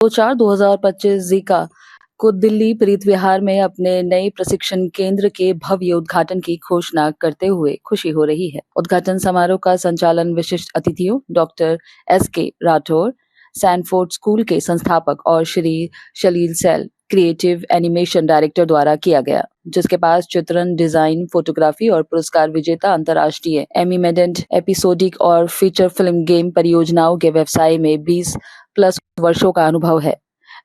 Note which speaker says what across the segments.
Speaker 1: 2025 Zika को दिल्ली प्रीत विहार में अपने नए प्रशिक्षण केंद्र के भव्य उद्घाटन की घोषणा करते हुए खुशी हो रही है। उद्घाटन समारोह का संचालन विशिष्ट अतिथियों doctor S K. Rathore, Sanford school के संस्थापक और Shri Shalil Sail, creative animation director द्वारा किया गया, जिसके पास चित्रण, डिजाइन, फोटोग्राफी और पुरस्कार विजेता अंतर्राष्ट्रीय एमी मेडेंट एपिसोडिक और फीचर फिल्म गेम परियोजनाओं के व्यवसाय में 20 प्लस वर्षों का अनुभव है,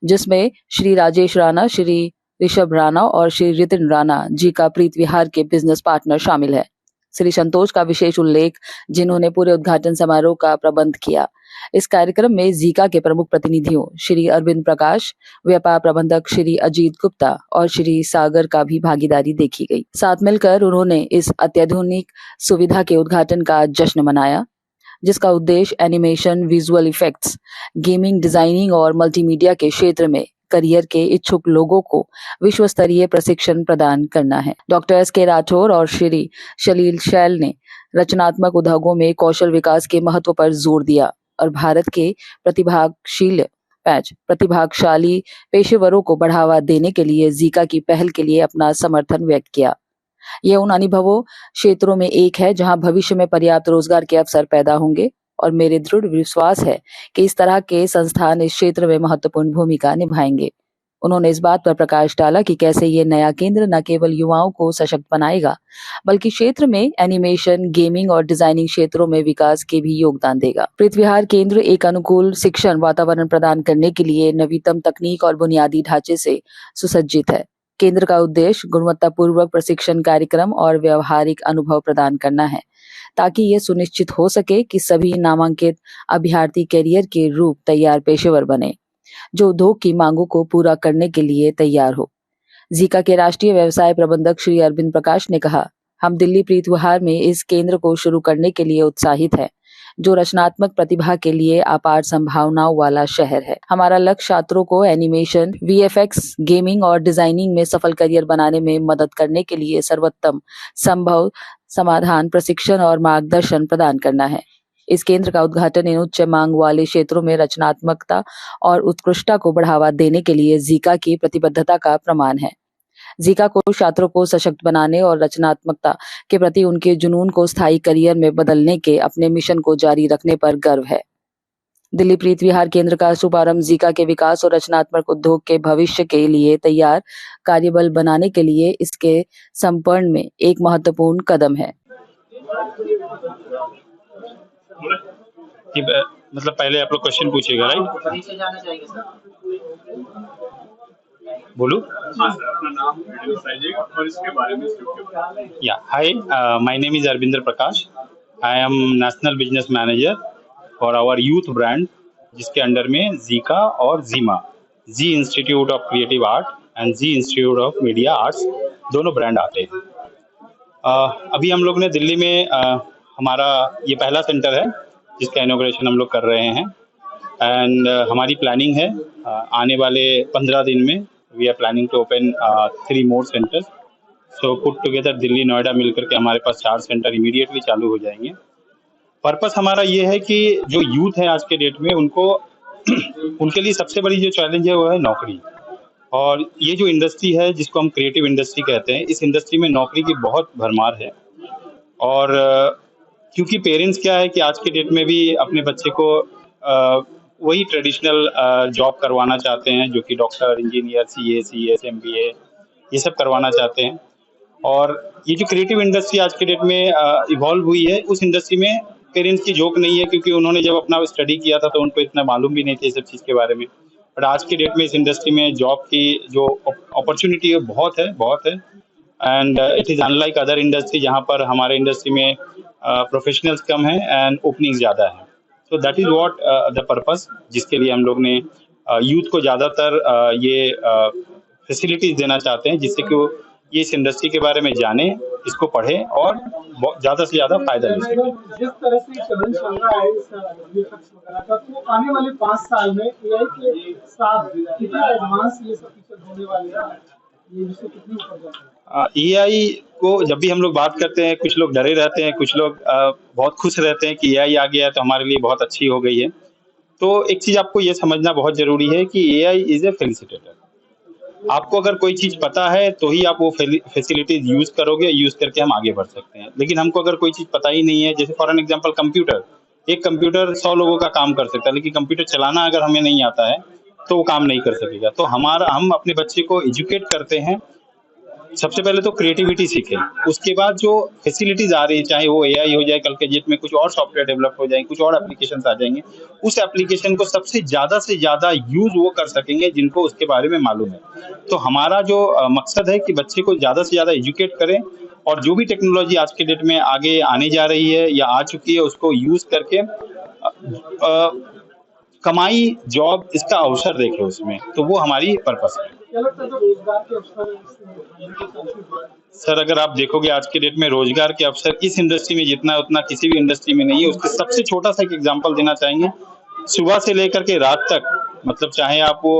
Speaker 1: जिसमें श्री राजेश राणा, श्री ऋषभ राणा और श्री रितिन राणा जी का प्रीत विहार के बिजनेस पार्टनर शामिल है। श्री संतोष का विशेष उल्लेख, जिन्होंने पूरे उद्घाटन समारोह का प्रबंध किया। इस कार्यक्रम में जीका के प्रमुख प्रतिनिधियों श्री अरविंद प्रकाश, व्यापार प्रबंधक श्री अजीत गुप्ता और श्री सागर का भी भागीदारी देखी गई। साथ मिलकर उन्होंने इस अत्याधुनिक सुविधा के उद्घाटन का जश्न मनाया, जिसका उद्देश्य animation, visual effects, gaming, designing और मल्टीमीडिया के क्षेत्र में करियर के इच्छुक लोगों को विश्व स्तरीय प्रशिक्षण प्रदान करना है। Doctor S K. राठौर और श्री शलील शैल ने रचनात्मक उद्योगों में कौशल विकास के महत्व पर जोर दिया और भारत के प्रतिभाशाली पेशेवरों को बढ़ावा देने के लिए जीका की पहल के लिए अपना समर्थन व्यक्त किया। यह उन अनुभवों क्षेत्रों में एक है जहां भविष्य में पर्याप्त रोजगार के अवसर पैदा होंगे और मेरे दृढ़ विश्वास है कि इस तरह के संस्थान इस क्षेत्र में महत्वपूर्ण भूमिका निभाएंगे। उन्होंने इस बात पर प्रकाश डाला कि कैसे ये नया केंद्र न केवल युवाओं को सशक्त बनाएगा, बल्कि क्षेत्र में एनिमेशन, गेमिंग और डिजाइनिंग क्षेत्रों में विकास के भी योगदान देगा। प्रीत विहार केंद्र एक अनुकूल शिक्षण वातावरण प्रदान करने के लिए नवीनतम तकनीक और बुनियादी ढांचे से सुसज्जित है। केंद्र का उद्देश्य गुणवत्तापूर्वक प्रशिक्षण कार्यक्रम और व्यवहारिक अनुभव प्रदान करना है, ताकि यह सुनिश्चित हो सके कि सभी नामांकित अभ्यर्थी कैरियर के रूप तैयार पेशेवर बने, जो उद्योग की मांगों को पूरा करने के लिए तैयार हो। जीका के राष्ट्रीय व्यवसाय प्रबंधक श्री अरविंद प्रकाश ने कहा, हम दिल्ली प्रीत विहार में इस केंद्र को शुरू करने के लिए उत्साहित है, जो रचनात्मक प्रतिभा के लिए अपार संभावनाओं वाला शहर है। हमारा लक्ष्य छात्रों को एनिमेशन, वीएफएक्स, गेमिंग और डिजाइनिंग में सफल करियर बनाने में मदद करने के लिए सर्वोत्तम संभव समाधान, प्रशिक्षण और मार्गदर्शन प्रदान करना है। इस केंद्र का उद्घाटन इन उच्च मांग वाले क्षेत्रों में रचनात्मकता और उत्कृष्टता को बढ़ावा देने के लिए जीका की प्रतिबद्धता का प्रमाण है। जीका को छात्रों को सशक्त बनाने और रचनात्मकता के प्रति उनके जुनून को स्थायी करियर में बदलने के अपने मिशन को जारी रखने पर गर्व है। दिल्ली प्रीत विहार केंद्र का शुभारंभ जीका के विकास और रचनात्मक उद्योग के भविष्य के लिए तैयार कार्यबल बनाने के लिए इसके संपूर्ण में एक महत्वपूर्ण कदम है।
Speaker 2: मतलब पहले आप लोग क्वेश्चन पूछिएगा, राइट? बोलू? Yeah, hi, my name is Arvinder Prakash. I am National Business Manager for our youth brand, जिसके अंडर में जीका और ZIMA, Zee institute of creative art and Zee institute of media arts, दोनों ब्रांड आते हैं। अभी हम लोग ने दिल्ली में हमारा ये पहला सेंटर है जिसका इनॉग्रेशन हम लोग कर रहे हैं एंड हमारी प्लानिंग है आने वाले 15 दिन में we are planning to open 3 more centres. So put together Delhi, Noida मिलकर के हमारे पास 4 सेंटर इमीडिएटली चालू हो जाएंगे। पर्पस हमारा ये है कि जो यूथ है आज के डेट में उनको उनके लिए सबसे बड़ी जो चैलेंज है वो है नौकरी। और ये जो इंडस्ट्री है जिसको हम क्रिएटिव इंडस्ट्री कहते हैं, इस इंडस्ट्री में नौकरी की बहुत भरमार है। और क्योंकि पेरेंट्स क्या है कि आज के डेट में भी अपने बच्चे को वही ट्रेडिशनल जॉब करवाना चाहते हैं, जो कि doctor, engineer, CA, CS, MBA ये सब करवाना चाहते हैं। और ये जो क्रिएटिव इंडस्ट्री आज के डेट में इवॉल्व हुई है, उस इंडस्ट्री में पेरेंट्स की जोक नहीं है, क्योंकि उन्होंने जब अपना स्टडी किया था तो उनको इतना मालूम भी नहीं था इस सब चीज़ के बारे में। बट आज की डेट में इस इंडस्ट्री में जॉब की जो अपॉर्चुनिटी है बहुत है and it is unlike other industry जहाँ पर हमारे इंडस्ट्री में प्रोफेशनल्स कम है एंड ओपनिंग्स ज़्यादा है। So that is what the purpose जिसके लिए हम लोग ने यूथ को ज़्यादातर ये फैसिलिटीज़ देना चाहते हैं, जिससे कि वो ये इस इंडस्ट्री के बारे में जाने, इसको पढ़े और ज़्यादा से ज़्यादा फायदा ले सकें।
Speaker 3: जिस तरह से चलन चल रहा है इस वगैरह का, तो आने वाले 5 साल में एआई के साथ कितना एडवांस ये सब फीचर होने वाले हैं, ये जिससे कितनी ऊपर जाता है?
Speaker 2: एआई को जब भी हम लोग बात करते हैं, कुछ लोग डरे रहते हैं, कुछ लोग बहुत खुश रहते हैं कि एआई आ गया है तो हमारे लिए बहुत अच्छी हो गई है। तो एक चीज आपको ये समझना बहुत जरूरी है कि एआई इज ए फैसिलिटेटर। आपको अगर कोई चीज पता है तो ही आप वो फैसिलिटीज यूज करोगे, यूज करके हम आगे बढ़ सकते हैं। लेकिन हमको अगर कोई चीज पता ही नहीं है, जैसे फॉर एन एग्जांपल कंप्यूटर, एक कंप्यूटर 100 लोगों का काम कर सकता है, लेकिन कंप्यूटर चलाना अगर हमें नहीं आता है तो वो काम नहीं कर सकेगा। तो हम अपने बच्चे को एजुकेट करते हैं, सबसे पहले तो क्रिएटिविटी सीखें, उसके बाद जो फैसिलिटीज आ रही है, चाहे वो एआई हो जाए, कल के डेट में कुछ और सॉफ्टवेयर डेवलप हो जाए, कुछ और एप्लीकेशन आ जाएंगे, उस एप्लीकेशन को सबसे से ज्यादा यूज वो कर सकेंगे जिनको उसके बारे में मालूम है। तो हमारा जो मकसद है कि बच्चे को ज्यादा से ज्यादा एजुकेट करें, और जो भी टेक्नोलॉजी आज के डेट में आगे आने जा रही है या आ चुकी है उसको यूज करके कमाई, जॉब, इसका अवसर देखें उसमें, तो वो हमारी पर्पस है।
Speaker 3: क्या लगता है जो रोजगार के अवसर इससे बढ़ने के चांसेस हैं?
Speaker 2: सर अगर आप देखोगे आज के डेट में रोजगार के अवसर इस इंडस्ट्री में जितना है उतना किसी भी इंडस्ट्री में नहीं है। उसके सबसे छोटा सा एक एग्जांपल देना चाहेंगे, सुबह से लेकर के रात तक, मतलब चाहे आप वो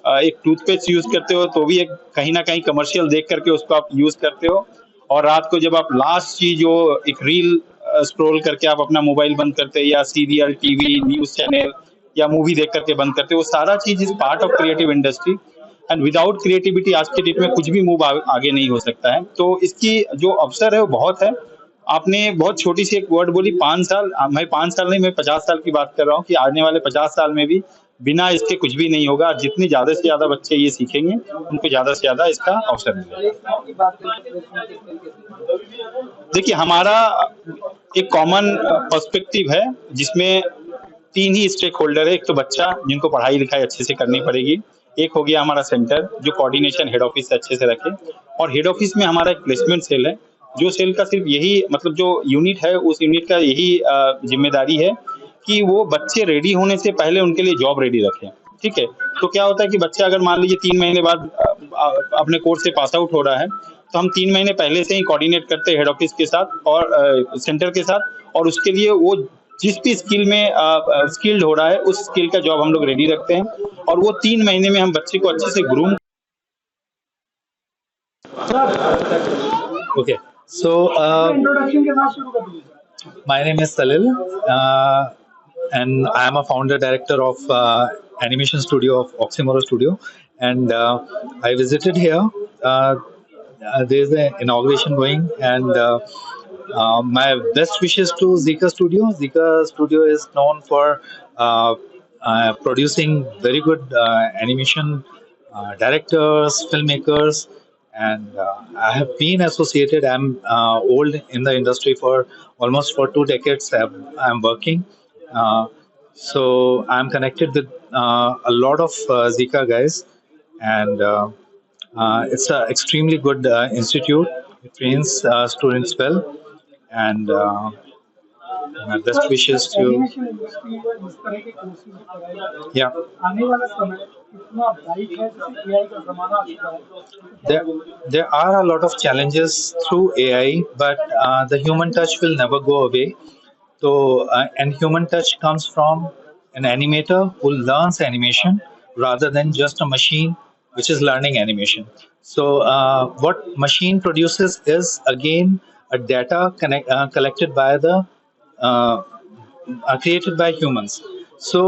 Speaker 2: एक टूथपेस्ट यूज करते हो तो भी एक कहीं ना कहीं कमर्शियल देख करके उसको आप यूज करते हो, और रात को जब आप लास्ट चीज जो एक रील स्क्रॉल करके आप अपना मोबाइल बंद करते हैं, या सीरियल, टीवी, न्यूज चैनल या मूवी देख करके बंद करते हो, वो सारा चीज is part of creative industry. And without creativity आज के डेट में कुछ भी मूव आगे नहीं हो सकता है। तो इसकी जो अवसर है वो बहुत है। आपने बहुत छोटी सी एक वर्ड बोली 5 साल, मैं 5 साल नहीं, मैं 50 साल की बात कर रहा हूँ कि आने वाले 50 साल में भी बिना इसके कुछ भी नहीं होगा। जितनी ज्यादा से ज्यादा बच्चे ये सीखेंगे उनको ज्यादा से ज्यादा इसका अवसर मिलेगा। देखिए हमारा एक कॉमन पर्सपेक्टिव है जिसमें 3 ही स्टेक होल्डर है। एक तो बच्चा जिनको पढ़ाई लिखाई अच्छे से करनी पड़ेगी, एक हो गया हमारा सेंटर जो कोऑर्डिनेशन हेड ऑफिस से अच्छे से रखे, और हेड ऑफिस में हमारा एक प्लेसमेंट सेल है, जो सेल का सिर्फ यही मतलब जो यूनिट है उस यूनिट का यही जिम्मेदारी है कि वो बच्चे रेडी होने से पहले उनके लिए जॉब रेडी रखें। ठीक है, तो क्या होता है कि बच्चा अगर मान लीजिए 3 महीने बाद अपने कोर्स से पास आउट हो रहा है, तो हम 3 महीने पहले से ही कोऑर्डिनेट करते हैं हेड ऑफिस के साथ और सेंटर के साथ, और उसके लिए वो जिस भी स्किल में स्किल्ड हो रहा है उस स्किल का जॉब हम लोग रेडी रखते हैं, और वो 3 महीने में हम बच्चे को अच्छे से ग्रूम।
Speaker 4: Okay, so
Speaker 3: इंट्रोडक्शन के साथ शुरू कर दीजिए।
Speaker 4: my name is Salil, and I am a founder director of animation studio of Oxymoro Studio, and I visited here. There is an inauguration going, and my best wishes to Zika Studio. Zika Studio is known for producing very good animation directors, filmmakers, and I have been associated. I'm old in the industry for almost for 2 decades. I'm working, so I'm connected with a lot of Zika guys, and it's an extremely good institute. It trains students well, and my best wishes to
Speaker 3: animation industry में इस तरह के courses की पढ़ाई करें।
Speaker 4: yeah.
Speaker 3: आने वाला समय इतना ब्राइट है, जैसे एआई का जमाना आ चुका है।
Speaker 4: There are a lot of challenges through AI, but the human touch will never go away. So, and human touch comes from an animator who learns animation rather than just a machine which is learning animation. So, what machine produces is again a data collected by the created by humans. So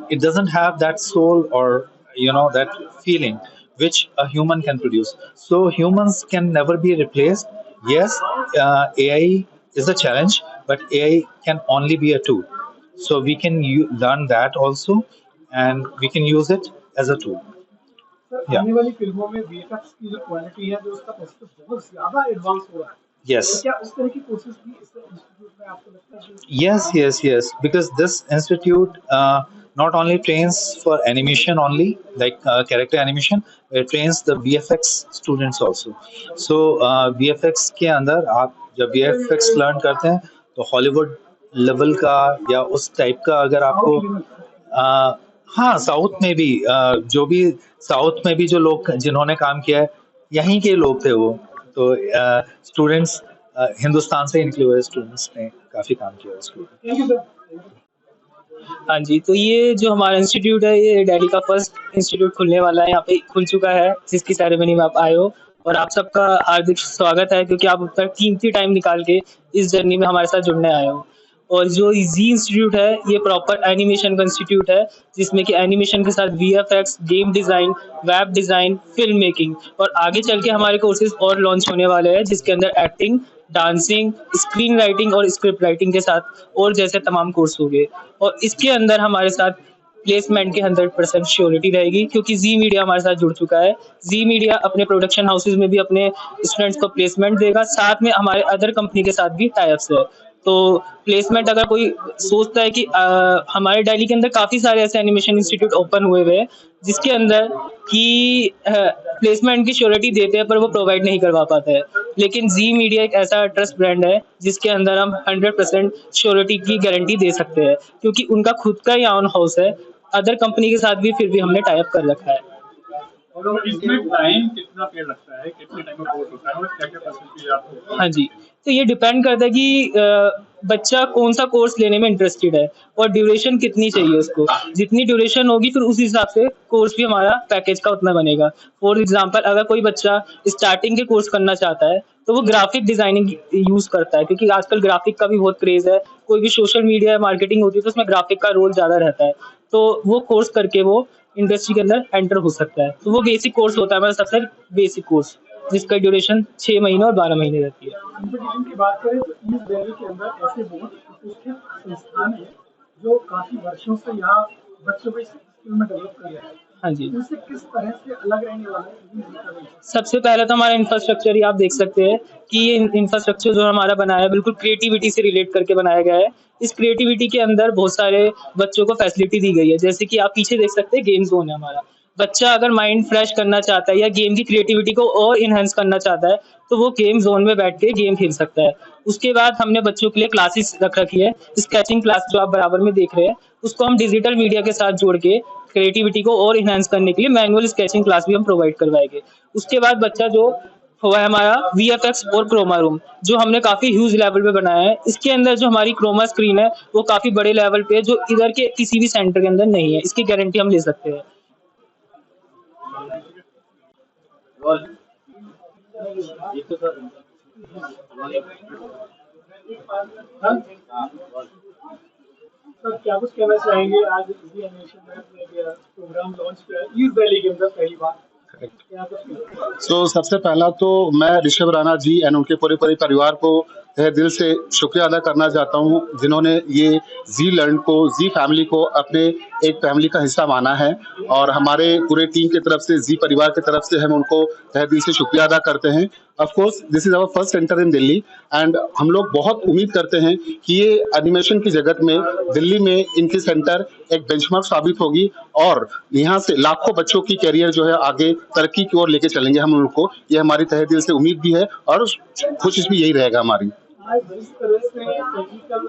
Speaker 4: it doesn't have that soul or that feeling which a human can produce. So humans can never be replaced. Yes, AI is a challenge, but AI can only be a tool. So we can learn that also, and we can use it as a tool.
Speaker 3: Sir
Speaker 4: Yeah.
Speaker 3: आने वाली फिल्मों में VFX की जो quality है, जो उसका process बहुत ज्यादा एडवांस हो रहा है, तो
Speaker 4: Yes.
Speaker 3: क्या उस तरह की कोर्सेज भी इस इंस्टीट्यूट में आपको लगता है कि
Speaker 4: Yes. Because this institute not only trains for animation only, like character animation, it trains the VFX students also. So VFX के अंदर आप जब VFX learn करते हैं तो हॉलीवुड लेवल का या उस टाइप का अगर आपको हाँ साउथ में भी जो भी साउथ में भी जो लोग जिन्होंने काम किया है यहीं के लोग थे वो, तो स्टूडेंट्स हिंदुस्तान से निकले हुए स्टूडेंट्स ने काफी काम किया उसको।
Speaker 3: Thank you sir.
Speaker 5: हाँ जी, तो ये जो हमारा इंस्टीट्यूट है ये दिल्ली का फर्स्ट इंस्टीट्यूट खुलने वाला है, यहाँ पे खुल चुका है, जिसकी सेरेमनी में आप आए हो, और आप सबका हार्दिक स्वागत है क्योंकि आप अपना कीमती टाइम निकाल के इस जर्नी में हमारे साथ जुड़ने आए हो। और जो जी इंस्टीट्यूट है ये प्रॉपर एनिमेशन का इंस्टीट्यूट है, जिसमें कि एनिमेशन के साथ VFX, game design, web design, film making और आगे चल के हमारे कोर्सेज और लॉन्च होने वाले हैं, जिसके अंदर एक्टिंग, डांसिंग, स्क्रीन राइटिंग और स्क्रिप्ट राइटिंग के साथ और जैसे तमाम कोर्स हो गए। और इसके अंदर हमारे साथ प्लेसमेंट की 100% श्योरिटी रहेगी, क्योंकि जी मीडिया हमारे साथ जुड़ चुका है। जी मीडिया अपने प्रोडक्शन हाउसेज में भी अपने स्टूडेंट्स को प्लेसमेंट देगा, साथ में हमारे अदर कंपनी के साथ भी टाई अप्स है। तो प्लेसमेंट अगर कोई सोचता है कि हमारे दिल्ली के अंदर काफ़ी सारे ऐसे एनिमेशन इंस्टीट्यूट ओपन हुए हुए हैं जिसके अंदर कि प्लेसमेंट की श्योरिटी देते हैं पर वो प्रोवाइड नहीं करवा पाता है, लेकिन जी मीडिया एक ऐसा ट्रस्ट ब्रांड है जिसके अंदर हम 100% श्योरिटी की गारंटी दे सकते हैं, क्योंकि उनका खुद का ही ऑन हाउस है। अदर कंपनी के साथ भी फिर भी हमने टाई अप कर रखा है।
Speaker 3: और इसमें टाइम कितना पेड़ लगता है, कितने टाइम में कोर्स होता है और क्या क्या फैसिलिटी आपको?
Speaker 5: हाँ जी, तो ये डिपेंड करता है कि बच्चा कौन सा कोर्स लेने में इंटरेस्टेड है और ड्यूरेशन कितनी चाहिए उसको। जितनी ड्यूरेशन होगी फिर उस हिसाब से कोर्स भी हमारा पैकेज का उतना बनेगा। फॉर एग्जांपल अगर कोई बच्चा स्टार्टिंग के कोर्स करना चाहता है तो वो ग्राफिक डिजाइनिंग यूज करता है, क्योंकि आजकल ग्राफिक का भी बहुत क्रेज है। कोई भी सोशल मीडिया मार्केटिंग होती है तो उसमें ग्राफिक का रोल ज्यादा रहता है, तो वो कोर्स करके वो इंडस्ट्री के अंदर एंटर हो सकता है। तो वो बेसिक कोर्स होता है हमारा सबसे बेसिक कोर्स, जिसका ड्यूरेशन 6 महीने और 12 महीने रहती है।
Speaker 3: कंपटीशन की बात करें तो ईस्ट दिल्ली के अंदर ऐसे बहुत प्रतिष्ठित संस्थान है जो काफी वर्षों से यहाँ बच्चों को इस स्किल में डेवलप कर रहे हैं।
Speaker 5: हाँ जी,
Speaker 3: इनसे किस तरह से अलग रहने वाला है?
Speaker 5: सबसे पहले तो हमारा इंफ्रास्ट्रक्चर ही आप देख सकते हैं कि ये इंफ्रास्ट्रक्चर जो हमारा बनाया है बिल्कुल क्रिएटिविटी से रिलेट करके बनाया गया है। इस क्रिएटिविटी के अंदर बहुत सारे बच्चों को फैसिलिटी दी गई है, जैसे कि आप पीछे देख सकते हैं गेम जोन है हमारा। बच्चा अगर माइंड फ्रेश करना चाहता है या गेम की क्रिएटिविटी को और इनहेंस करना चाहता है तो वो गेम जोन में बैठ के गेम खेल सकता है। उसके बाद हमने बच्चों के लिए क्लासेस रख रखी है। स्केचिंग क्लास जो आप बराबर में देख रहे हैं उसको हम डिजिटल मीडिया के साथ जोड़ के क्रिएटिविटी को और इनहेंस करने के लिए मैनुअल स्केचिंग क्लास भी हम प्रोवाइड करवाएंगे। उसके बाद बच्चा जो हुआ है हमारा वीएफएक्स और क्रोमा रूम, जो हमने काफी ह्यूज लेवल पे बनाया है। इसके अंदर जो हमारी क्रोमा स्क्रीन है वो काफी बड़े लेवल पे है, जो इधर के किसी भी सेंटर के अंदर नहीं है। इसकी गारंटी हम ले सकते हैं।
Speaker 3: सर क्या कुछ कहना चाहेंगे? आज जी एनिमेशन में प्रोग्राम लॉन्च किया है ईस्ट दिल्ली के अंदर पहली बार, क्या कुछ?
Speaker 6: सो सबसे पहला तो मैं ऋषभ राणा जी एंड उनके पूरे परिवार को तहे दिल से शुक्रिया अदा करना चाहता हूं, जिन्होंने ये जी लर्न को, जी फैमिली को अपने एक फैमिली का हिस्सा माना है। और हमारे पूरे टीम की तरफ से, जी परिवार की तरफ से हम उनको तहे दिल से शुक्रिया अदा करते हैं। Of course this is our first centre in Delhi and हम लोग बहुत उम्मीद करते हैं कि ये एनिमेशन की जगत में दिल्ली में इनकी सेंटर एक बेंचमार्क साबित होगी और यहाँ से लाखों बच्चों की कैरियर जो है आगे तरक्की की ओर लेके चलेंगे हम उनको। ये हमारी तहे दिल से उम्मीद भी है और कोशिश भी यही रहेगा हमारी।
Speaker 3: आज जिस तरह से टेक्निकल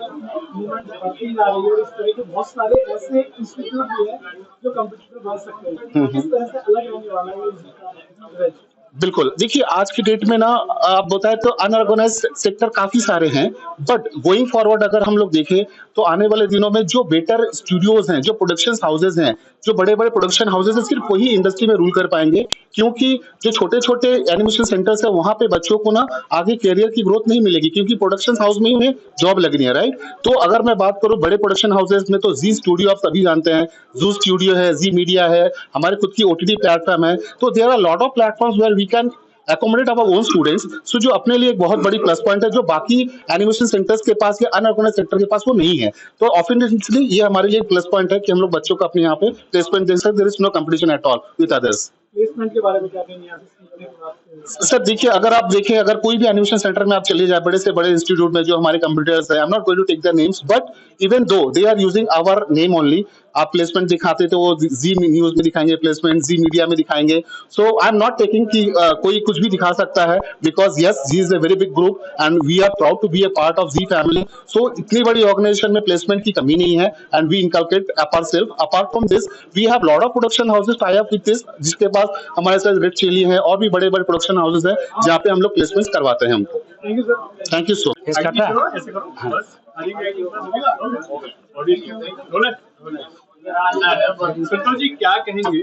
Speaker 3: मूवमेंट बढ़ती जा रही है, इस तरह के बहुत सारे ऐसे इंस्टीट्यूट भी हैं जो कंपटीटर बन सकते हैं। किस तरह से अलग रहने वाला है ये?
Speaker 6: बिल्कुल, देखिए आज की डेट में ना आप बताएं तो अनऑर्गेनाइज सेक्टर काफी सारे हैं, बट गोइंग फॉरवर्ड अगर हम लोग देखें तो आने वाले दिनों में जो बेटर स्टूडियोज हैं, जो प्रोडक्शन हाउसेज हैं, जो बड़े बड़े प्रोडक्शन हाउसेज हैं, सिर्फ वही इंडस्ट्री में रूल कर पाएंगे, क्योंकि जो छोटे छोटे एनिमेशन सेंटर्स है वहां पे बच्चों को ना आगे कैरियर की ग्रोथ नहीं मिलेगी, क्योंकि प्रोडक्शन हाउस में ही उन्हें जॉब लगनी है, राइट। तो अगर मैं बात करूं बड़े प्रोडक्शन हाउसेज में तो जी स्टूडियो आप सभी जानते हैं, जू स्टूडियो है, जी मीडिया है, हमारे खुद की ओटीटी प्लेटफॉर्म है। तो there are lot of platforms where we can accommodate our own students, so जो अपने लिए एक बहुत बड़ी प्लस पॉइंट है, जो बाकी एनिमेशन सेंटर्स के पास या अनऑर्गेनाइज सेक्टर के पास वो नहीं है। तो ऑफिशियली ये हमारे लिए एक प्लस पॉइंट है कि हम लोग बच्चों को अपने यहाँ पे प्लेसमेंट दे सकते। There is no competition at all with others.
Speaker 3: Placement के बारे में क्या कहेंगे यहाँ से सीखने के बाद?
Speaker 6: सर देखिए, अगर आप देखें, अगर कोई भी एनिमेशन सेंटर में आप चले जाए, बड़े से बड़े इंस्टीट्यूट में जो हमारे कंप्यूटर्स है, I am not going to take the names, but even though they are using our name only, आप प्लेसमेंट दिखाते तो वो जी न्यूज में दिखाएंगे प्लेसमेंट, जी मीडिया में दिखाएंगे। So I am not taking कि कोई कुछ भी दिखा सकता है, because yes Zee is a very big group and we are proud to be a part of Zee family. So इतनी बड़ी ऑर्गेनाइजेशन में प्लेसमेंट की कमी नहीं है and we inculcate upper self. Apart from this we have lot of production houses tie up with this, जिसके पास हमारे साथ रेड चिली है और भी बड़े बड़े प्रोडक्शन हाउसेज है जहाँ पे हम लोग प्लेसमेंट करवाते हैं हमको।
Speaker 3: Thank you sir.
Speaker 6: Thank you so
Speaker 3: ऐसे करो, बस आगे
Speaker 7: संतोष जी क्या कहेंगे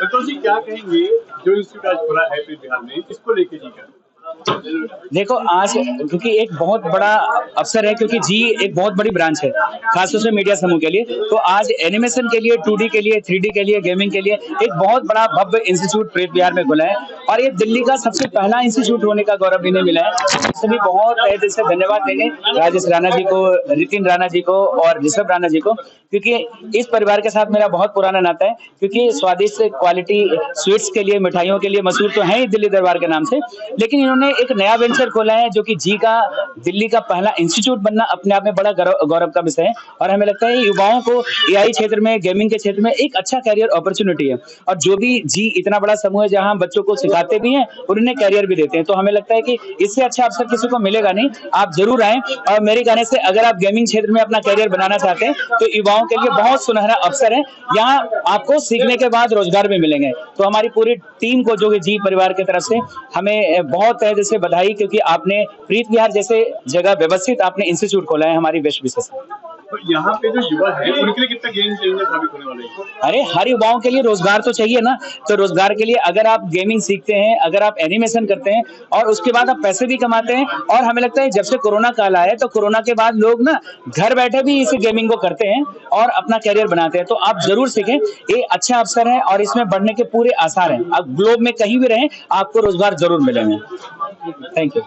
Speaker 7: संतोष जी क्या कहेंगे जो इंस्टीट्यूट आज खुला है बिहार में, इसको लेके जी क्या?
Speaker 8: देखो आज क्योंकि एक बहुत बड़ा अवसर है, क्योंकि जी एक बहुत बड़ी ब्रांच है खासतौर से मीडिया समूह के लिए, तो आज एनिमेशन के लिए, 2D के लिए, 3D के लिए, गेमिंग के लिए एक बहुत बड़ा भव्य इंस्टीट्यूट प्रेत बिहार में खुला है और ये दिल्ली का सबसे पहला इंस्टीट्यूट होने का गौरव इन्हें मिला है। सभी बहुत तहे दिल से धन्यवाद देंगे राजेश राणा जी को, रितिन राणा जी को और ऋषभ राणा जी को, क्योंकि इस परिवार के साथ मेरा बहुत पुराना नाता है, क्योंकि स्वादिष्ट क्वालिटी स्वीट्स के लिए, मिठाइयों के लिए मशहूर तो है ही दिल्ली दरबार के नाम से, लेकिन इन्होंने एक नया वेंचर खोला है जो कि जी का दिल्ली का पहला इंस्टीट्यूट बनना अपने आप में बड़ा गौरव का विषय है। और हमें लगता है युवाओं को एआई क्षेत्र में, गेमिंग के क्षेत्र में एक अच्छा कैरियर अपॉर्चुनिटी है, और जो भी जी इतना बड़ा समूह है जहां बच्चों को सिखाते भी हैं और उन्हें कैरियर भी देते हैं, तो हमें लगता है कि इससे अच्छा अवसर किसी को मिलेगा नहीं। आप जरूर आए, और मेरे कहने से अगर आप गेमिंग क्षेत्र में अपना कैरियर बनाना चाहते हैं तो युवाओं के लिए बहुत सुनहरा अवसर है। यहाँ आपको सीखने के बाद रोजगार भी मिलेंगे। तो हमारी पूरी टीम को, जो जी परिवार की तरफ से हमें बहुत तहे दिल से बधाई, क्योंकि आपने प्रीत विहार जैसे जगह व्यवस्थित आपने इंस्टीट्यूट खोला है हमारी वेस्ट विशेष।
Speaker 7: तो यहाँ पे जो युवा है उनके लिए कितना गेम चेंजर साबित होने वाले हैं?
Speaker 8: अरे हर युवाओं के लिए रोजगार तो चाहिए ना, तो रोजगार के लिए अगर आप गेमिंग सीखते हैं, अगर आप एनिमेशन करते हैं और उसके बाद आप पैसे भी कमाते हैं, और हमें लगता है जब से कोरोना काल आया है तो कोरोना के बाद लोग ना घर बैठे भी इस गेमिंग को करते हैं और अपना कैरियर बनाते हैं, तो आप जरूर सीखें। ये अच्छा अवसर है और इसमें बढ़ने के पूरे आसार हैं। आप ग्लोब में कहीं भी रहें आपको रोजगार जरूर मिलेंगे। Thank you.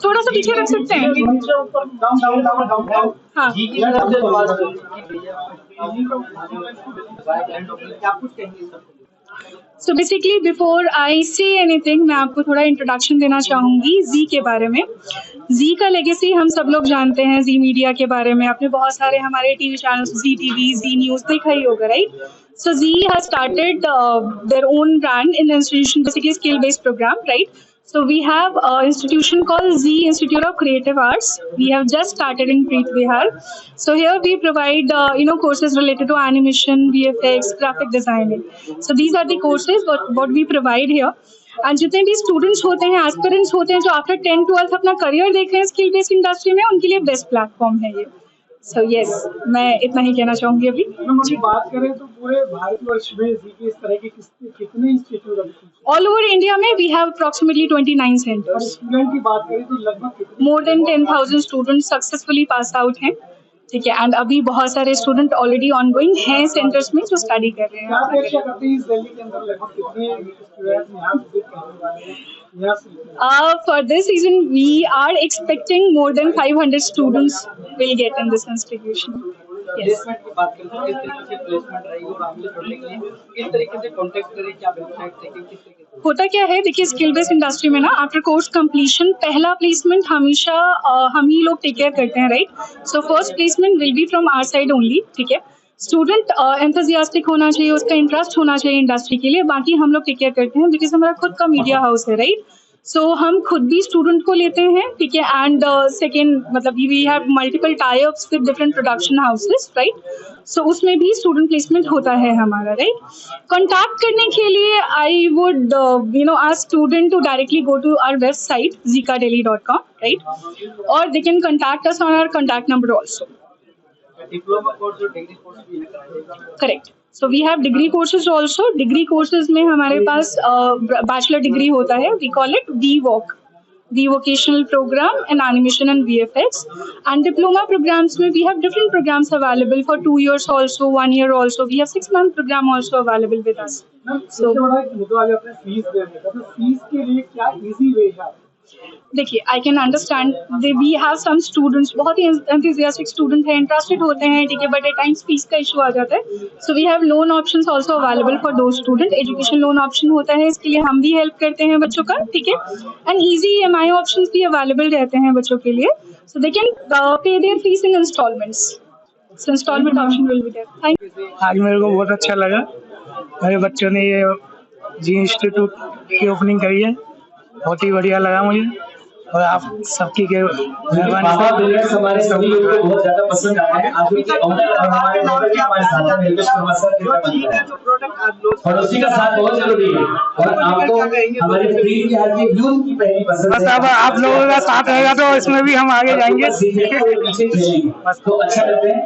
Speaker 9: थोड़ा सा पीछे रख सकते हैं। हाँ। So basically before I say anything, मैं आपको थोड़ा इंट्रोडक्शन देना चाहूंगी जी के बारे में। जी का लेगेसी हम सब लोग जानते हैं, जी मीडिया के बारे में आपने बहुत सारे हमारे टीवी चैनल्स, जी टीवी, जी न्यूज देखा ही होगा, right? So Z has started their own brand in the institution, basically skill-based program, right? So we have an institution called Z Institute of Creative Arts. We have just started in Preet Vihar. So here we provide courses related to animation, VFX, graphic designing. So these are the courses what we provide here. And जितने भी students होते हैं, aspirants होते हैं जो after 10-12 अपना career देख रहे हैं स्किल बेस्ड इंडस्ट्री में, उनके लिए बेस्ट प्लेटफॉर्म है ये। So yes, मैं इतना ही कहना चाहूंगी अभी।
Speaker 3: हम बात करें तो पूरे भारतवर्ष में जी के इस तरह के कितने इंस्टीट्यूट
Speaker 9: ऑल ओवर इंडिया में वी हैव अप्रोक्सीमेटली 29 सेंटर्स।
Speaker 3: स्टूडेंट की बात करें तो लगभग
Speaker 9: more than 10,000 students successfully pass out हैं, ठीक है। एंड अभी बहुत सारे स्टूडेंट ऑलरेडी ऑनगोइंग हैं सेंटर्स में जो स्टडी कर रहे हैं।
Speaker 3: क्या अपेक्षा करते हैं इस दिल्ली के अंदर लगभग कितने स्टूडेंट यहाँ विजिट करने वाले हैं?
Speaker 9: For this season, we are expecting more than 500 students will get in this institution. Yes.
Speaker 10: की बात करें तो किस तरीके से प्लेसमेंट रही और आगे बढ़ने के लिए किस तरीके से कांटेक्ट करें, क्या वेबसाइट देखें, किस तरीके से?
Speaker 9: होता क्या है, देखिए स्किल बेस्ड इंडस्ट्री में ना आफ्टर कोर्स कंप्लीशन पहला प्लेसमेंट हमेशा हम ही लोग टेक केयर करते हैं, right? So first placement will be from our side only, ठीक है। स्टूडेंट एंथुसियास्टिक होना चाहिए, उसका इंटरेस्ट होना चाहिए इंडस्ट्री के लिए, बाकी हम लोग टेक केयर करते हैं बिकॉज हमारा खुद का मीडिया हाउस है, राइट? सो हम खुद भी स्टूडेंट को लेते हैं, ठीक है। एंड सेकेंड मतलब we have multiple tie ups with different production houses, right? So उसमें भी स्टूडेंट प्लेसमेंट होता है हमारा, राइट? कॉन्टैक्ट करने के लिए I would ask student to directly go to our website zikadelhi.com, right? और they can contact us on our contact number also.
Speaker 10: Diploma course और डिग्री कोर्स भी है?
Speaker 9: Correct. So we have degree courses also. Degree courses में हमारे पास bachelor degree होता है, we call it VVOC, the vocational program in animation and VFX. And diploma programs में we have different programs available for 2 years also, 1 year also. We have 6-month program also available with us.
Speaker 3: So बड़ा एक मुद्दा आ जाता है fees देने का, तो fees के लिए क्या इजी वे है?
Speaker 9: देखिए I can understand we have some students बहुत ही एंथुसियास्टिक स्टूडेंट हैं, इंटरेस्टेड होते हैं, ठीक है, बट एट टाइम्स फीस का इशू आ जाता है। So we have loan options also available for the student. Education loan option होता है, इसके लिए हम भी हेल्प करते हैं बच्चों का, ठीक है। एंड ईजी EMI ऑप्शंस भी अवेलेबल रहते हैं बच्चों के लिए, so they can pay their fees in instalments. So instalment option will be there. Thank you.
Speaker 11: आज मेरे को बहुत अच्छा लगा, मेरे बच्चों ने ये जी इंस्टीट्यूट की ओपनिंग करी है, बहुत ही बढ़िया लगा मुझे। और आप सबकी के मेहरबानी
Speaker 8: बाबा
Speaker 11: से
Speaker 8: बिल्डर्स हमारे सभी लोगों को बहुत ज्यादा पसंद आते हैं। आप के ऑनर और हमारे नॉलेज के हमारे साथ में निर्देश करवा सकते हैं। पड़ोसी का साथ बहुत जरूरी है और आपको हमारे फ्री बिहार के यूथ की पहली पसंद
Speaker 11: बस अब आप लोगों का साथ रहेगा तो इसमें भी हम आगे जाएंगे।
Speaker 8: बस तो अच्छा करते हैं।